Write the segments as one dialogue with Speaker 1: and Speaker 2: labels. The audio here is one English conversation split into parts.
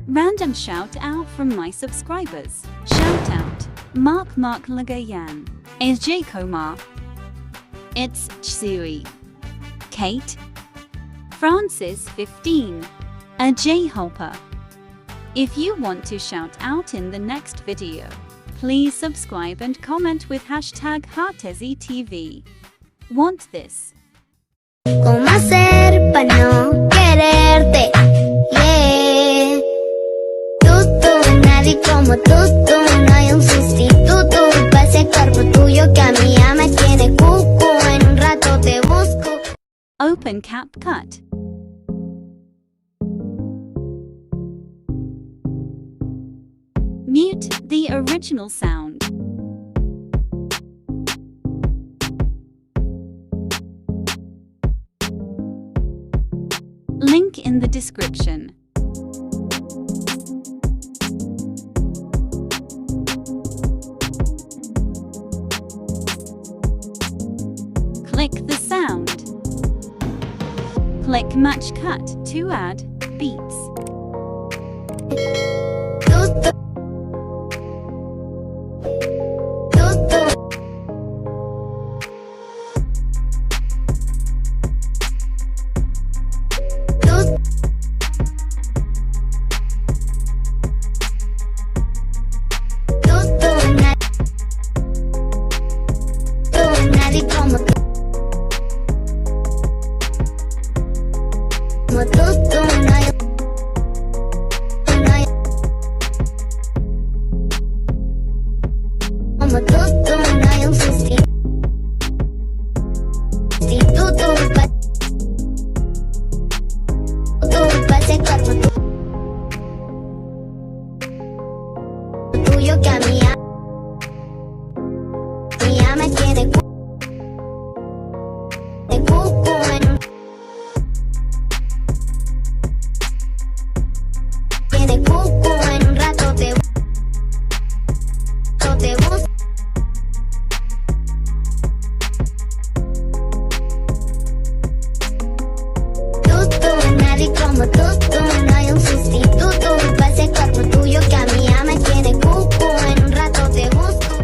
Speaker 1: Random shout out from my subscribers. Shout out Mark Lagayan, AJ Komar, It's Chui, Kate, Francis 15, Ajay Hopper. If you want to shout out in the next video, please subscribe and comment with hashtag HarTzy. Want this?
Speaker 2: ¿Cómo hacer para no quererte? Yeah. TUTU, nadie como TUTU, no hay un sustituto para ese cuerpo tuyo que a mí ya me tiene cucu. En un rato te busco.
Speaker 1: Open Capcut. Mute the original sound. Link in the description. Click the sound. Click Match Cut to add beats.
Speaker 2: TUTU. Tuyo que a mí ya me tiene cucu en tiene cucu en un rato te busco. TUTU, nadie como TUTU, no hay un sustituto para ese cuerpo tuyo que a mí ya me tiene cucu. En un rato te busco.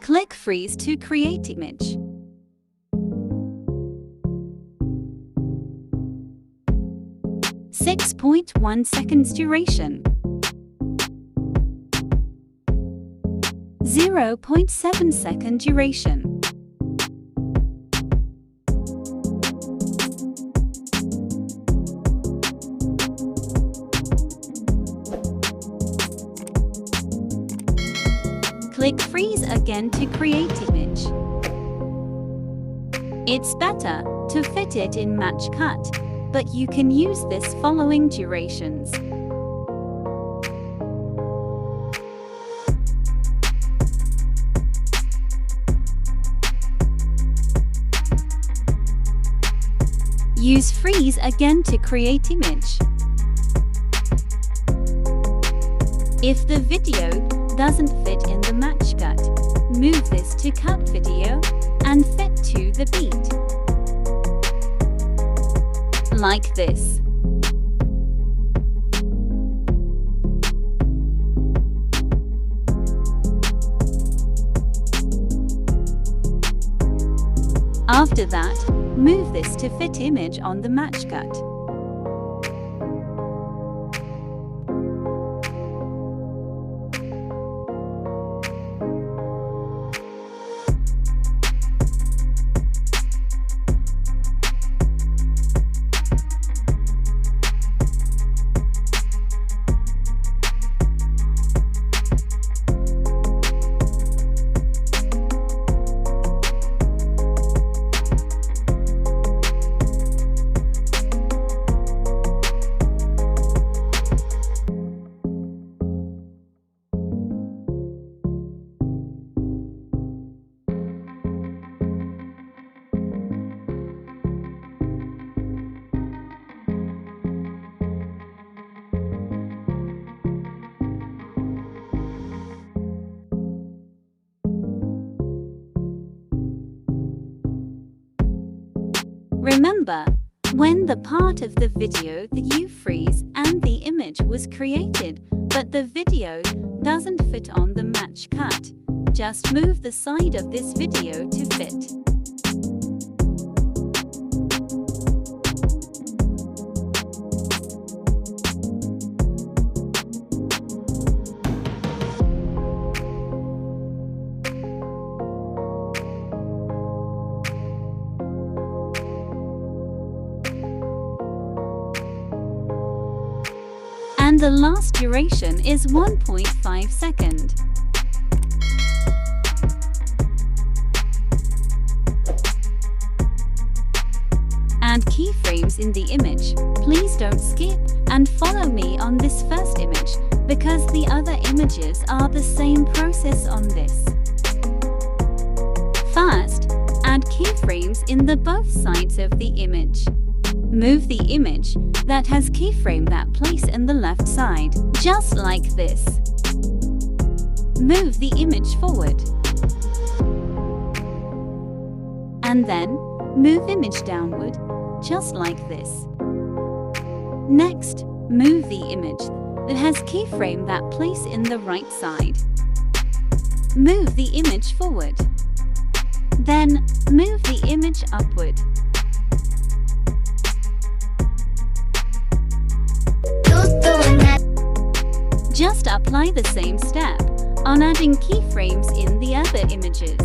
Speaker 1: Click Freeze to create image. .1 seconds duration. 0.7 second duration. Click Freeze again to create image. It's better to fit it in Match Cut, but you can use this following durations. Use Freeze again to create image. If the video doesn't fit in the Match Cut, move this to Cut Video and fit to the beat. Like this. After that, move this to fit image on the Match Cut. Remember, when the part of the video that you freeze and the image was created, but the video doesn't fit on the match cut, just move the side of this video to fit. And the last duration is 1.5 seconds. And keyframes in the image. Please don't skip and follow me on this first image, because the other images are the same process on this. First, add keyframes in the both sides of the image. Move the image that has keyframe that place in the left side, just like this. Move the image forward. And then, move image downward, just like this. Next, move the image that has keyframe that place in the right side. Move the image forward. Then, move the image upward. Just apply the same step on adding keyframes in the other images.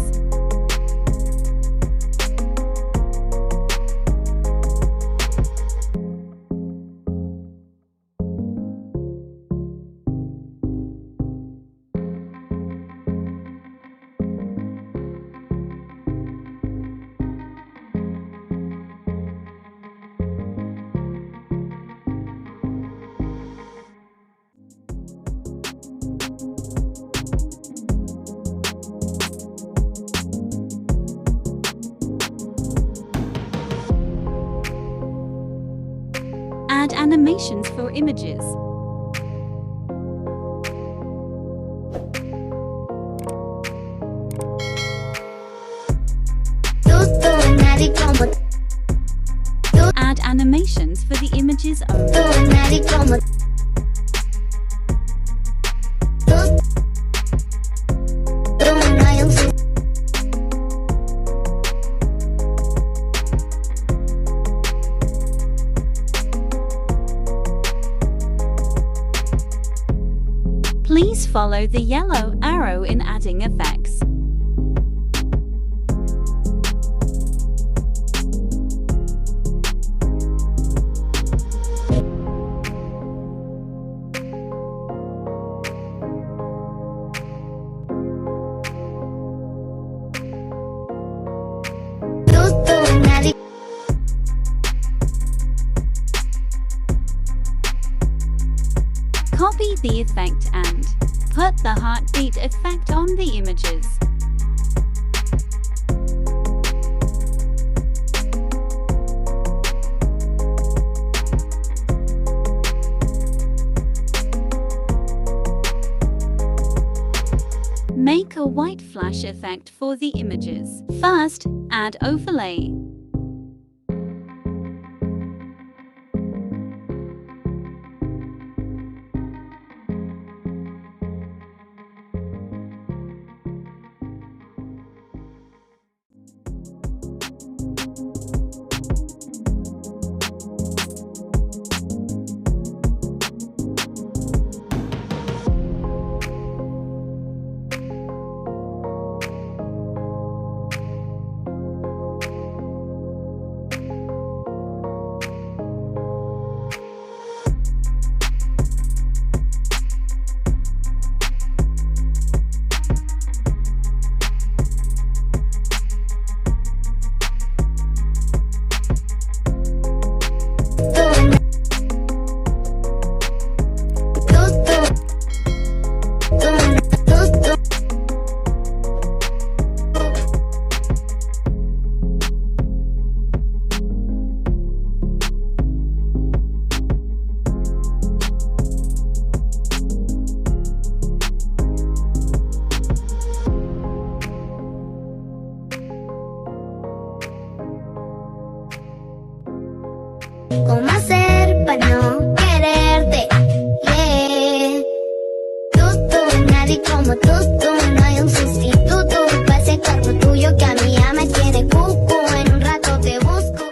Speaker 1: Add animations for images. Add animations for the images only. Please follow the yellow arrow in adding effects. Copy the effect and put the heartbeat effect on the images. Make a white flash effect for the images. First, add overlay.
Speaker 2: para no quererte. Yeah. Tutu, nadie como tutu, no hay un sustituto para ese cuerpo tuyo que a mí ya me tiene cucu. En un rato te busco.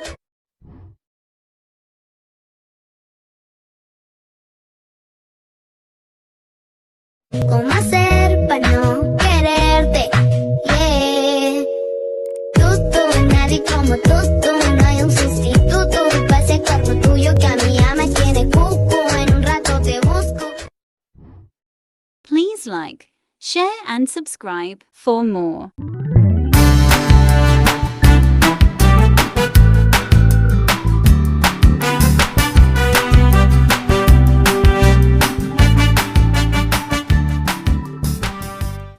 Speaker 2: ¿Cómo hacer para no quererte? Yeah. Tutu, nadie como tutu, no hay un sustituto para ese cuerpo tuyo que a mí ya me tiene cucu. En un rato te busco.
Speaker 1: Please like, share and subscribe for more.